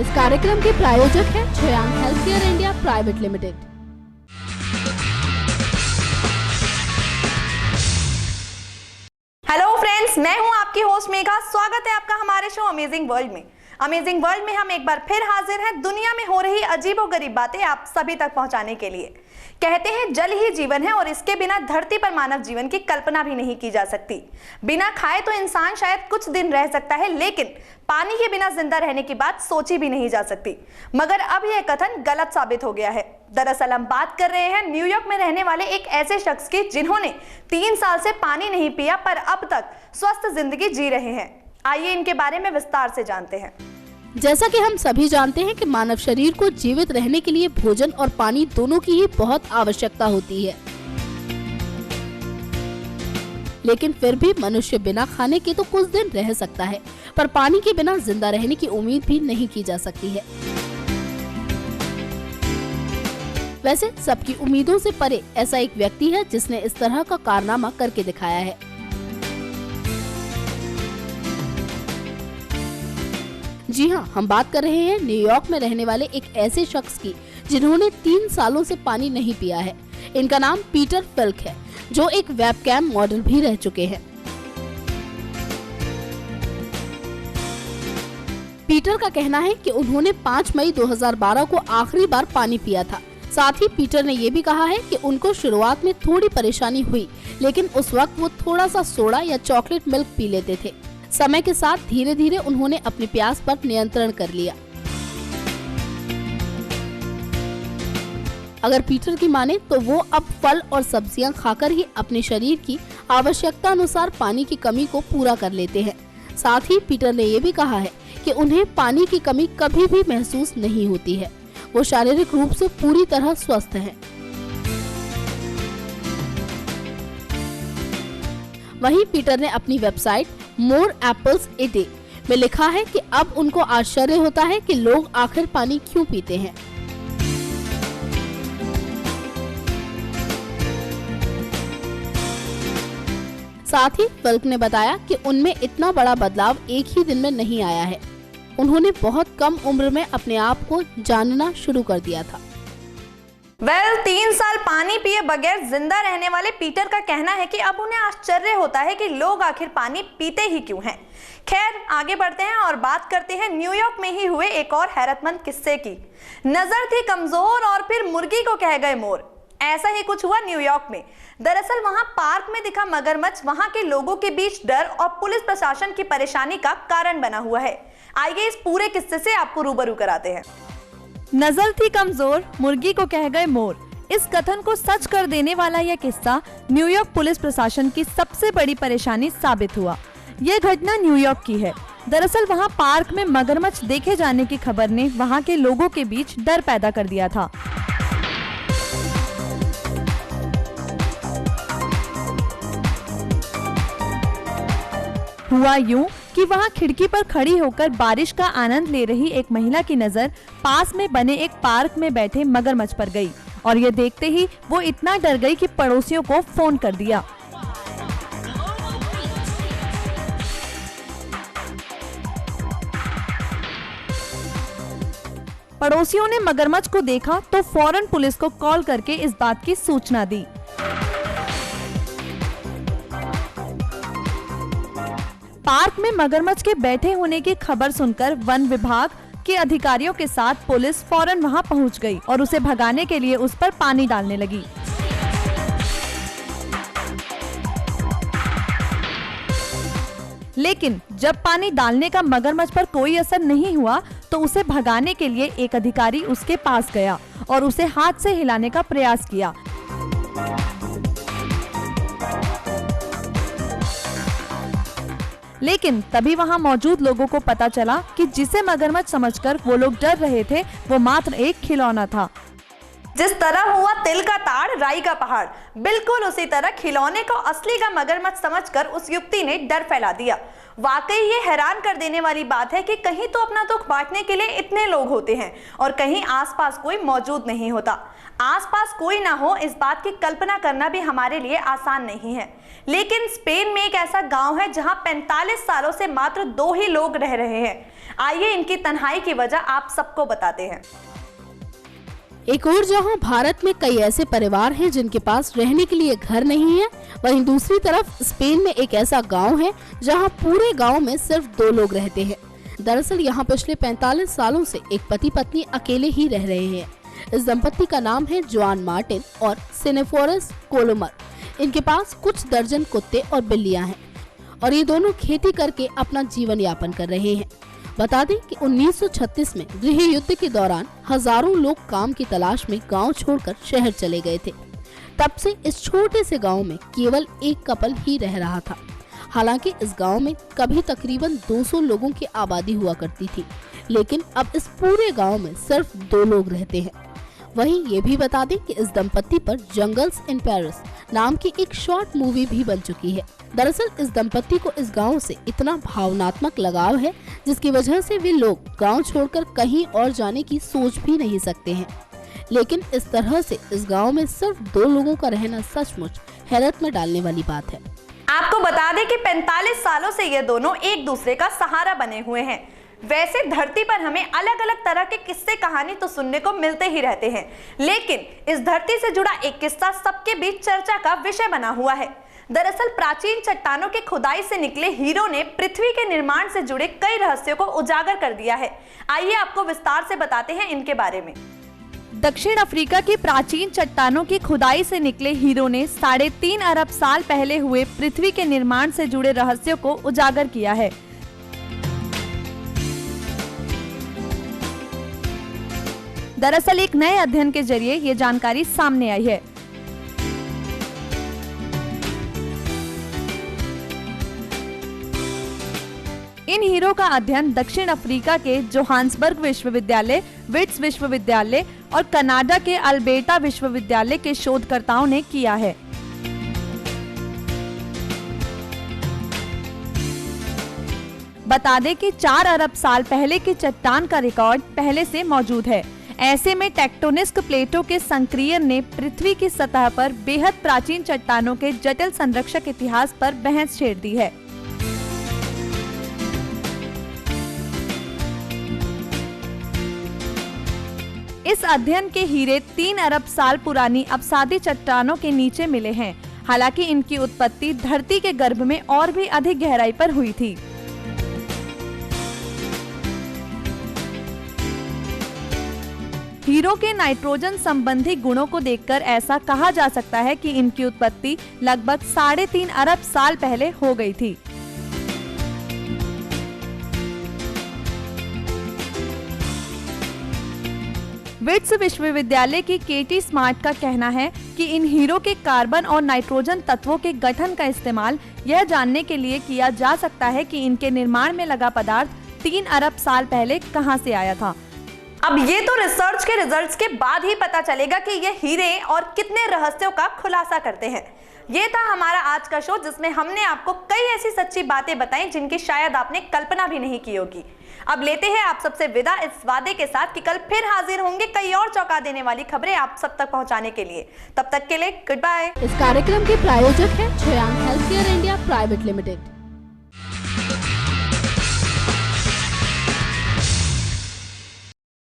इस कार्यक्रम के प्रायोजक है छयांग healthcare India private limited. Hello friends, मैं हूं आपकी होस्ट मेघा। स्वागत है आपका हमारे शो अमेजिंग वर्ल्ड में। अमेजिंग वर्ल्ड में हम एक बार फिर हाजिर हैं दुनिया में हो रही अजीबोगरीब बातें आप सभी तक पहुंचाने के लिए। कहते हैं जल ही जीवन है और इसके बिना धरती पर मानव जीवन की कल्पना भी नहीं की जा सकती। बिना खाए तो इंसान शायद कुछ दिन रह सकता है, लेकिन पानी के बिना जिंदा रहने की बात सोची भी नहीं जा सकती। मगर अब यह कथन गलत साबित हो गया है। दरअसल हम बात कर रहे हैं न्यूयॉर्क में रहने वाले एक ऐसे शख्स की जिन्होंने 3 साल से पानी नहीं पिया पर अब तक स्वस्थ जिंदगी जी रहे हैं। आइए इनके बारे में विस्तार से जानते हैं। जैसा कि हम सभी जानते हैं कि मानव शरीर को जीवित रहने के लिए भोजन और पानी दोनों की ही बहुत आवश्यकता होती है, लेकिन फिर भी मनुष्य बिना खाने के तो कुछ दिन रह सकता है, पर पानी के बिना जिंदा रहने की उम्मीद भी नहीं की जा सकती है। वैसे सबकी उम्मीदों से परे ऐसा एक व्यक्ति है जिसने इस तरह का कारनामा करके दिखाया है। जी हाँ, हम बात कर रहे हैं न्यूयॉर्क में रहने वाले एक ऐसे शख्स की जिन्होंने 3 सालों से पानी नहीं पिया है। इनका नाम पीटर फिल्क है, जो एक वेबकैम मॉडल भी रह चुके हैं। पीटर का कहना है कि उन्होंने 5 मई 2012 को आखिरी बार पानी पिया था। साथ ही पीटर ने ये भी कहा है कि उनको शुरुआत में थोड़ी परेशानी हुई, लेकिन उस वक्त वो थोड़ा सा सोडा या चॉकलेट मिल्क पी लेते थे। समय के साथ धीरे धीरे उन्होंने अपनी प्यास पर नियंत्रण कर लिया। अगर पीटर की माने तो वो अब फल और सब्जियां खाकर ही अपने शरीर की आवश्यकता अनुसार पानी की कमी को पूरा कर लेते हैं। साथ ही पीटर ने ये भी कहा है कि उन्हें पानी की कमी कभी भी महसूस नहीं होती है। वो शारीरिक रूप से पूरी तरह स्वस्थ हैं। वहीं पीटर ने अपनी website more apples a day में लिखा है कि अब उनको आश्चर्य होता है कि लोग आखिर पानी क्यों पीते हैं। साथ ही फिल्क ने बताया कि उनमें इतना बड़ा बदलाव एक ही दिन में नहीं आया है। उन्होंने बहुत कम उम्र में अपने आप को जानना शुरू कर दिया था। 3 साल पानी पिए बगैर जिंदा रहने वाले पीटर का कहना है कि अब उन्हें आश्चर्य होता है कि लोग आखिर पानी पीते ही क्यों हैं। खैर, आगे बढ़ते हैं और बात करते हैं न्यूयॉर्क में ही हुए एक और हैरतमंद किस्से की। नजर थी कमजोर और फिर मुर्गी को कह गए मोर। ऐसा ही कुछ हुआ न्यूयॉर्क में। दरअसल वहां पार्क में दिखा मगरमच्छ वहां के लोगों के बीच डर और पुलिस प्रशासन की परेशानी का कारण बना हुआ है। आइए इस पूरे किस्से से आपको रूबरू कराते हैं। नजर थी कमजोर, मुर्गी को कह गए मोर। इस कथन को सच कर देने वाला यह किस्सा न्यूयॉर्क पुलिस प्रशासन की सबसे बड़ी परेशानी साबित हुआ। यह घटना न्यूयॉर्क की है। दरअसल वहां पार्क में मगरमच्छ देखे जाने की खबर ने वहां के लोगों के बीच डर पैदा कर दिया था। हुआ यूं कि वहां खिड़की पर खड़ी होकर बारिश का आनंद ले रही एक महिला की नजर पास में बने एक पार्क में बैठे मगरमच्छ पर गई और ये देखते ही वो इतना डर गई कि पड़ोसियों को फोन कर दिया। पड़ोसियों ने मगरमच्छ को देखा तो फौरन पुलिस को कॉल करके इस बात की सूचना दी। पार्क में मगरमच्छ के बैठे होने की खबर सुनकर वन विभाग के अधिकारियों के साथ पुलिस फौरन वहां पहुंच गई और उसे भगाने के लिए उस पर पानी डालने लगी। लेकिन जब पानी डालने का मगरमच्छ पर कोई असर नहीं हुआ तो उसे भगाने के लिए एक अधिकारी उसके पास गया और उसे हाथ से हिलाने का प्रयास किया। लेकिन तभी वहां मौजूद लोगों को पता चला कि जिसे मगरमच्छ समझकर वो लोग डर रहे थे वो मात्र एक खिलौना था। जिस तरह हुआ तिल का ताड़ राई का पहाड़, बिल्कुल उसी तरह खिलौने को असली का मगरमच्छ समझकर उस युवती ने डर फैला दिया। वाकई ये हैरान कर देने वाली बात है कि कहीं तो अपना दुख बांटने के लिए इतने लोग होते हैं और कहीं आसपास कोई मौजूद नहीं होता। आसपास कोई ना हो इस बात की कल्पना करना भी हमारे लिए आसान नहीं है। लेकिन स्पेन में एक ऐसा गांव है जहां 45 सालों से मात्र 2 ही लोग रह रहे हैं। आइए इनकी तन्हाई की वजह आप सबको बताते हैं। एक और जहां भारत में कई ऐसे परिवार हैं जिनके पास रहने के लिए घर नहीं है, वहीं दूसरी तरफ स्पेन में एक ऐसा गांव है जहां पूरे गांव में सिर्फ 2 लोग रहते हैं। दरअसल यहां पिछले 45 सालों से एक पति पत्नी अकेले ही रह रहे हैं। इस दंपत्ति का नाम है जोआन मार्टिन और सिनेफोरस कोलोमर। इनके पास कुछ दर्जन कुत्ते और बिल्लियां हैं और ये दोनों खेती करके अपना जीवन यापन कर रहे हैं। बता दें कि 1936 में गृह युद्ध के दौरान हजारों लोग काम की तलाश में गांव छोड़कर शहर चले गए थे। तब से इस छोटे से गांव में केवल एक कपल ही रह रहा था। हालांकि इस गांव में कभी तकरीबन 200 लोगों की आबादी हुआ करती थी, लेकिन अब इस पूरे गांव में सिर्फ 2 लोग रहते हैं। वहीं ये भी बता दें कि इस दंपत्ति पर जंगल्स इन पेरिस नाम की एक शॉर्ट मूवी भी बन चुकी है। दरअसल इस दंपत्ति को इस गांव से इतना भावनात्मक लगाव है जिसकी वजह से वे लोग गांव छोड़कर कहीं और जाने की सोच भी नहीं सकते हैं। लेकिन इस तरह से इस गांव में सिर्फ 2 लोगों का रहना सचमुच हैरत में डालने वाली बात है। आपको बता दें कि 45 सालों से ये दोनों एक दूसरे का सहारा बने हुए हैं। वैसे धरती पर हमें अलग अलग तरह के किस्से कहानी तो सुनने को मिलते ही रहते हैं, लेकिन इस धरती से जुड़ा एक किस्सा सबके बीच चर्चा का विषय बना हुआ है। दरअसल प्राचीन चट्टानों की खुदाई से निकले हीरों ने पृथ्वी के निर्माण से जुड़े कई रहस्यों को उजागर कर दिया है। आइए आपको विस्तार से बताते हैं इनके बारे में। दक्षिण अफ्रीका की प्राचीन चट्टानों की खुदाई से निकले हीरो ने 3.5 अरब साल पहले हुए पृथ्वी के निर्माण से जुड़े रहस्यों को उजागर किया है। दरअसल एक नए अध्ययन के जरिए ये जानकारी सामने आई है। इन हीरो का अध्ययन दक्षिण अफ्रीका के जोहान्सबर्ग विश्वविद्यालय, विट्स विश्वविद्यालय और कनाडा के अल्बर्टा विश्वविद्यालय के शोधकर्ताओं ने किया है। बता दें कि 4 अरब साल पहले की चट्टान का रिकॉर्ड पहले से मौजूद है। ऐसे में टेक्टोनिक प्लेटों के संक्रियण ने पृथ्वी की सतह पर बेहद प्राचीन चट्टानों के जटिल संरक्षक इतिहास पर बहस छेड़ दी है। इस अध्ययन के हीरे 3 अरब साल पुरानी अपसादी चट्टानों के नीचे मिले हैं। हालांकि इनकी उत्पत्ति धरती के गर्भ में और भी अधिक गहराई पर हुई थी। हीरो के नाइट्रोजन संबंधी गुणों को देखकर ऐसा कहा जा सकता है कि इनकी उत्पत्ति लगभग 3.5 अरब साल पहले हो गई थी। विट्स विश्वविद्यालय की केटी स्मार्ट का कहना है कि इन हीरो के कार्बन और नाइट्रोजन तत्वों के गठन का इस्तेमाल यह जानने के लिए किया जा सकता है कि इनके निर्माण में लगा पदार्थ 3 अरब साल पहले कहां से आया था। अब ये तो रिसर्च के रिजल्ट्स के बाद ही पता चलेगा कि ये हीरे और कितने रहस्यों का खुलासा करते हैं। ये था हमारा आज का शो, जिसमें हमने आपको कई ऐसी सच्ची बातें बताई जिनकी शायद आपने कल्पना भी नहीं की होगी। अब लेते हैं आप सबसे विदा इस वादे के साथ कि कल फिर हाजिर होंगे कई और चौंका देने वाली खबरें आप सब तक पहुंचाने के लिए। तब तक के लिए गुड बाय। इस कार्यक्रम के प्रायोजक हैं छयान health care India private limited.